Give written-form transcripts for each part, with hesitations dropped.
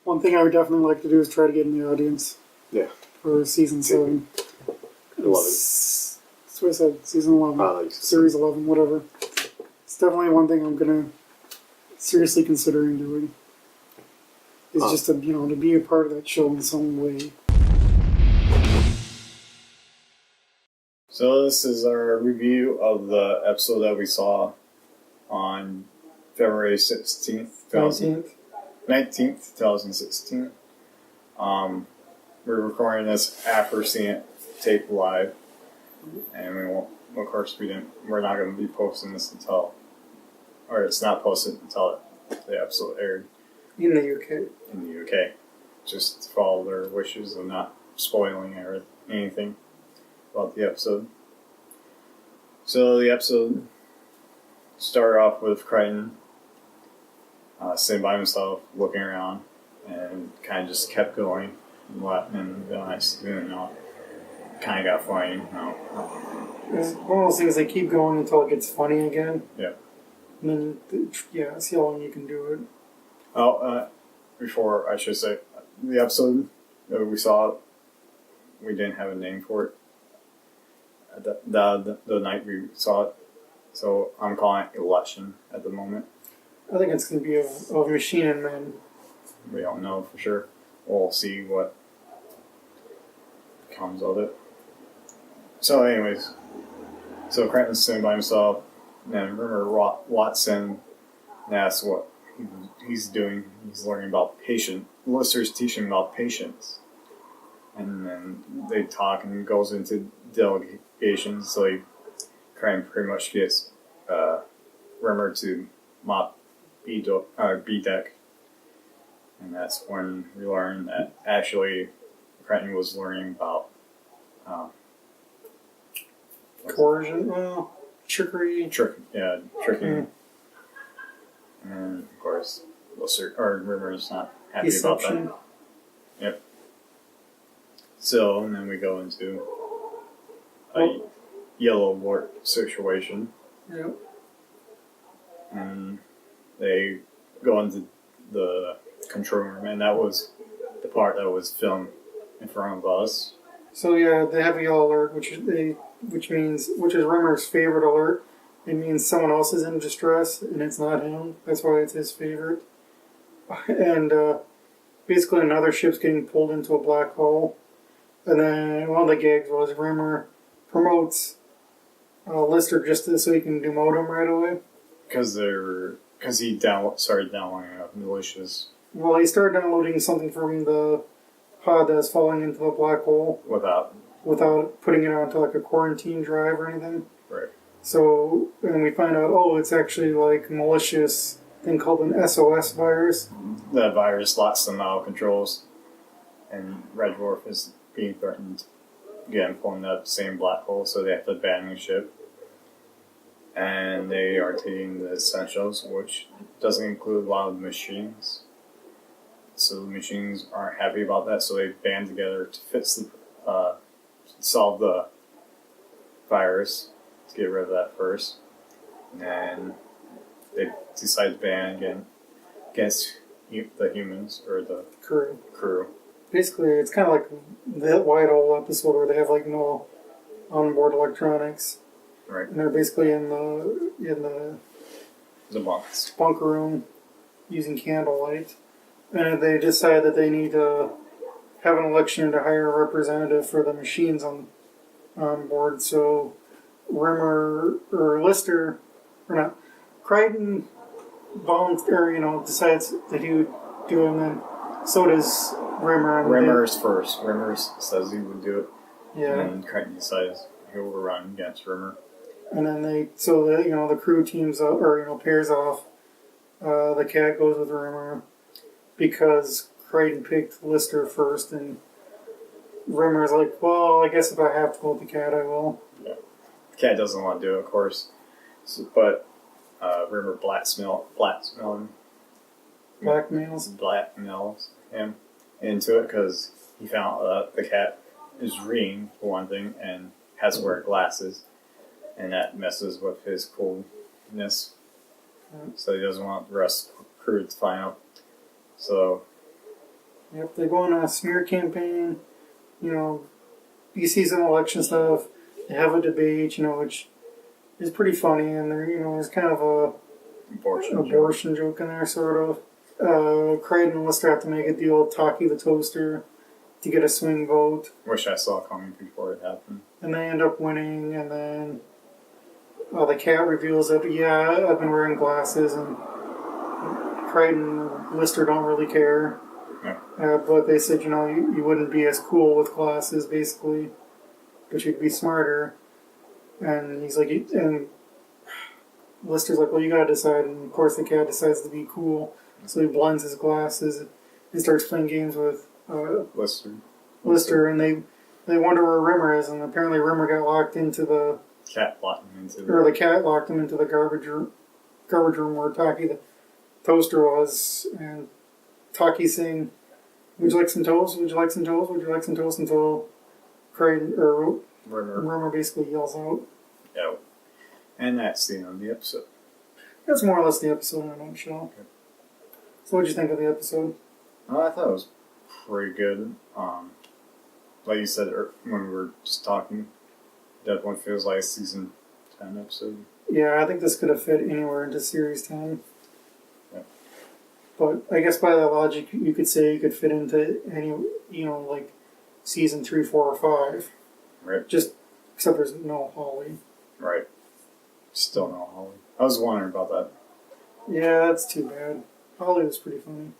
One thing I would definitely like to do is try to get in the audience. Yeah. For season 7. 11. That's what I said. Season 11. Like Series 11, whatever. It's definitely one thing I'm gonna seriously considering doing. Is just to to be a part of that show in some way. So this is our review of the episode that we saw on February 16th, 19th, 2016. We're recording this after seeing it taped live, and we won't. Of course, we're not going to be posting this or it's not posted until the episode aired In the UK. in the UK. Just to follow their wishes of not spoiling anything about the episode. So the episode started off with Crichton sitting by himself, looking around, and kind of just kept going. And kind of got funny. It's one of those things, they keep going until it gets funny again. Yeah. And then, see how long you can do it. Before I should say, the episode that we saw, we didn't have a name for it. The night we saw it, so I'm calling it Election at the moment. I think it's going to be a Machine and Men. We don't know for sure. We'll see what comes of it. So anyways, Crichton's sitting by himself, and then remember Watson asks what he's doing. He's learning about Lister's teaching about patience. And then they talk and goes into delegations, so Crichton pretty much gets Rimmer to mop B deck. And that's when we learn that actually Crichton was learning about coercion, trickery. Tricking. Mm. And of course, Rimmer's not happy Deception. about that. Yep. So, and then we go into a yellow wart situation. Yep. And they go into the control room, and that was the part that was filmed in front of us. So yeah, they have a yellow alert, which is Rimmer's favorite alert. It means someone else is in distress, and it's not him. That's why it's his favorite. And basically, another ship's getting pulled into a black hole. And then one of the gags was Rimmer promotes Lister just so he can demote him right away. Because he started downloading malicious. Well, he started downloading something from the pod that's falling into the black hole without putting it onto like a quarantine drive or anything. Right. So, and we find out, it's actually like malicious thing called an SOS virus. The virus lots them out of controls, and Red Dwarf is being threatened again, pulling that same black hole, so they have to abandon the ship. And they are taking the essentials, which doesn't include a lot of the machines. So the machines aren't happy about that, so they band together to solve the virus, to get rid of that first. And then they decide to ban again against the humans, or the crew. Basically, it's kind of like the White Hole episode where they have like no onboard electronics. Right. And they're basically in the bunks. bunker room using candlelight. And they decide that they need to have an election to hire a representative for the machines on board. So Crichton decides that he would do it, and then so does Rimmer. Rimmer's first. Rimmer says he would do it. Yeah. And Crichton decides he'll run against Rimmer. And then the crew teams up, pairs off. The cat goes with Rimmer because Crichton picked Lister first, and Rimmer's like, well, I guess if I have to go with the cat, I will. Yeah. The cat doesn't want to do it, of course. But Rimmer blackmails him into it because he found out the cat is reading, for one thing, and has to wear glasses. And that messes with his coolness. So he doesn't want the rest of the crew to find out. So Yep, they go on a smear campaign. You know, you see some election stuff. They have a debate, which is pretty funny, and there's kind of a abortion joke in there, sort of. Craig and Lister have to make a deal with Taki the Toaster to get a swing vote. Which I saw coming before it happened. And they end up winning, and then the cat reveals that, yeah, I've been wearing glasses, and Craig and Lister don't really care. Yeah. But they said, you wouldn't be as cool with glasses, basically, but you'd be smarter. And he's like, and Lister's like, well, you gotta decide. And of course, the cat decides to be cool, so he blends his glasses and starts playing games with Lister, and they wonder where Rimmer is, and apparently Rimmer got locked into the cat locked him into the cat locked him into the garbage room where Taki the Toaster was, and Taki's saying, "Would you like some toast? Would you like some toast? Would you like some toast?" Until Rimmer basically yells out. Yeah. And that's the end of the episode. That's more or less the episode in a nutshell. Okay. So what did you think of the episode? I thought it was pretty good. Like you said when we were just talking, definitely feels like a season 10 episode. Yeah, I think this could have fit anywhere into series 10. Yeah. But I guess by that logic, you could say you could fit into any, like season 3, 4, or 5. Right. Just except there's no Holly. Right. Still no Holly. I was wondering about that. Yeah, that's too bad. Holly was pretty funny.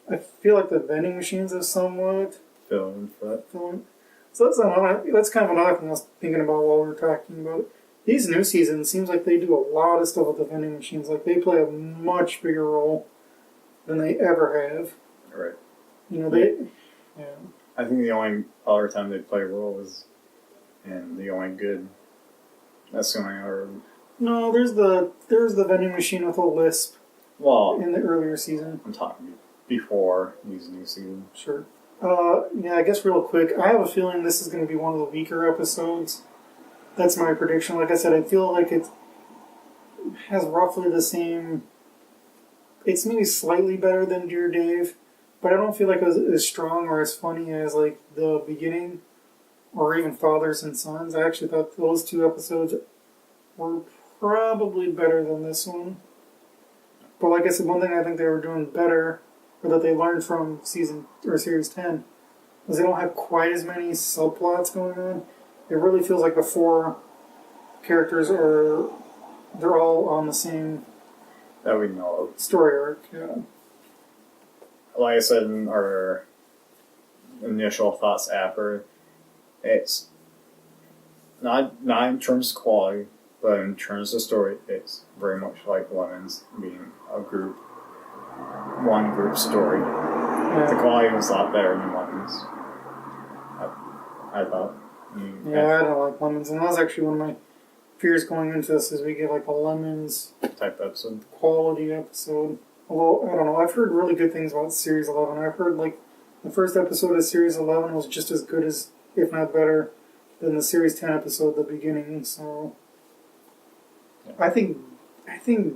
I feel like the vending machines have somewhat fill in for that. So that's kind of another thing I was thinking about while we were talking about it. These new seasons seems like they do a lot of stuff with the vending machines. Like they play a much bigger role than they ever have. Right. Yeah. I think the only other time they play a role was in The Only Good. That's the only other. No, there's the vending machine with a lisp. Well, in the earlier season. I'm talking before these new seasons. Sure. Yeah, I guess real quick, I have a feeling this is going to be one of the weaker episodes. That's my prediction. Like I said, I feel like it has roughly the same. It's maybe slightly better than Dear Dave, but I don't feel like it was as strong or as funny as like the beginning, or even Fathers and Sons. I actually thought those two episodes were probably better than this one. But like I said, one thing I think they were doing better, or that they learned from series 10, is they don't have quite as many subplots going on. It really feels like the four characters they're all on the same that we know of. Story arc. Yeah. Like I said in our initial thoughts after, it's not in terms of quality, but in terms of story, it's very much like Lemons being one group story. Yeah. The quality was a lot better than Lemons, I thought. I don't like Lemons, and that was actually one of my fears going into this, is we get like a Lemons type episode, quality episode. Although, I don't know, I've heard really good things about Series 11. I've heard like the first episode of Series 11 was just as good as, if not better, than the Series 10 episode at the beginning, so... Yeah. I think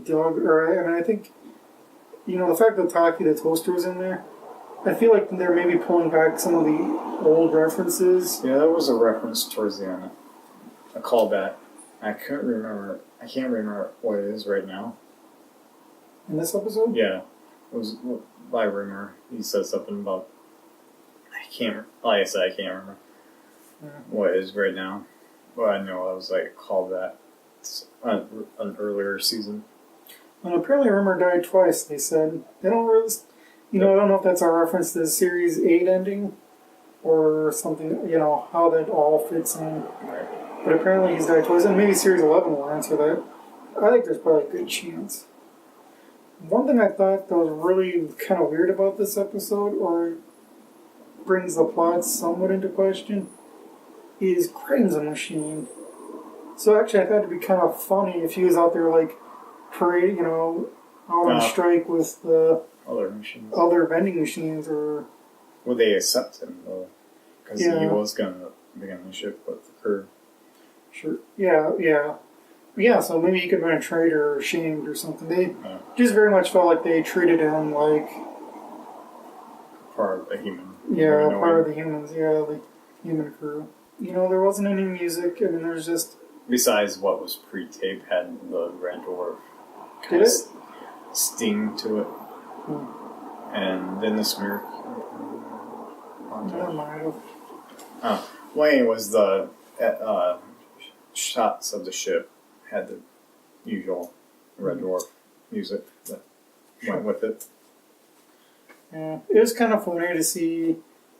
Doug, I think, the fact that Taki the Toaster was in there, I feel like they're maybe pulling back some of the old references. Yeah, that was a reference towards the end. A callback. I can't remember what it is right now. In this episode? Yeah. It was by Rimmer. He said something about... Like I said, I can't remember what it is right now. But I know it was like a callback on an earlier season. And apparently Rimmer died twice, they said. They don't really... I don't know if that's a reference to the Series 8 ending or something, how that all fits in. Right. But apparently he's died twice, and maybe Series 11 will answer that. I think there's probably a good chance. One thing I thought that was really kind of weird about this episode, or brings the plot somewhat into question, is Creighton's a machine. So actually I thought it'd be kind of funny if he was out there like parade, out on strike with the other vending machines, or... Would they accept him, though? Because he was going to begin the ship with the crew. Sure. Yeah, so maybe he could have been a traitor or shamed or something. They just very much felt like they treated him like... part of a human. Yeah, part of the humans. Yeah, the human crew. You know, there wasn't any music. I mean, there's just. Besides what was pre-tape, had the Red Dwarf Did it? sting to it, and then the smear. Never mind. Well, anyways, the shots of the ship had the usual Red Dwarf music that went with it. Yeah, it was kind of funny to see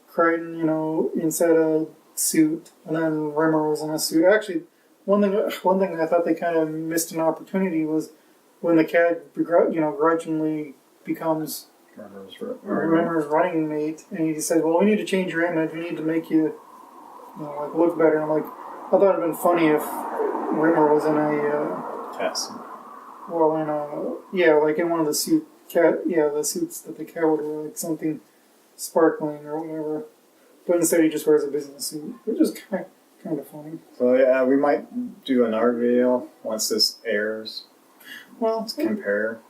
Crichton, you know, inside a suit, and then Rimmer was in a suit. Actually, one thing I thought they kind of missed an opportunity was when the cat, you know, grudgingly becomes Rimmer's running mate, and he said, "Well, we need to change your image. We need to make you, know, like look better." And I'm like, I thought it'd been funny if Rimmer was in a Test. well, in a like in one of the the suits that the cat would wear, like something sparkling or whatever. But instead, he just wears a business suit, which is kind of funny. So yeah, we might do another video once this airs. Well, to compare.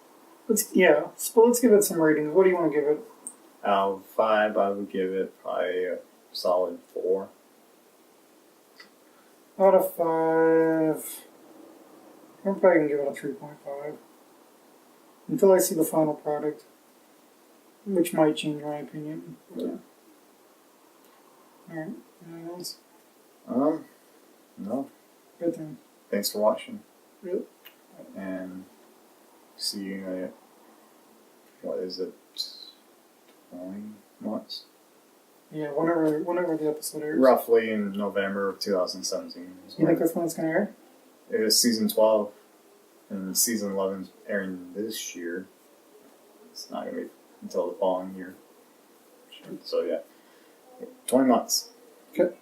Let's give it some ratings. What do you want to give it? Out of 5, I would give it probably a solid 4. Out of 5, I'm probably gonna give it a 3.5 until I see the final product, which might change my opinion. Yeah. All right. Anything else? No. Good thing. Thanks for watching. Yep. And see you. What is it? 20 months. Yeah. Whenever the episode airs. Roughly in November of 2017. You think that's when it's gonna air? It was season 12, and season 11 is airing this year. It's not gonna be until the following year. So yeah, 20 months. Okay.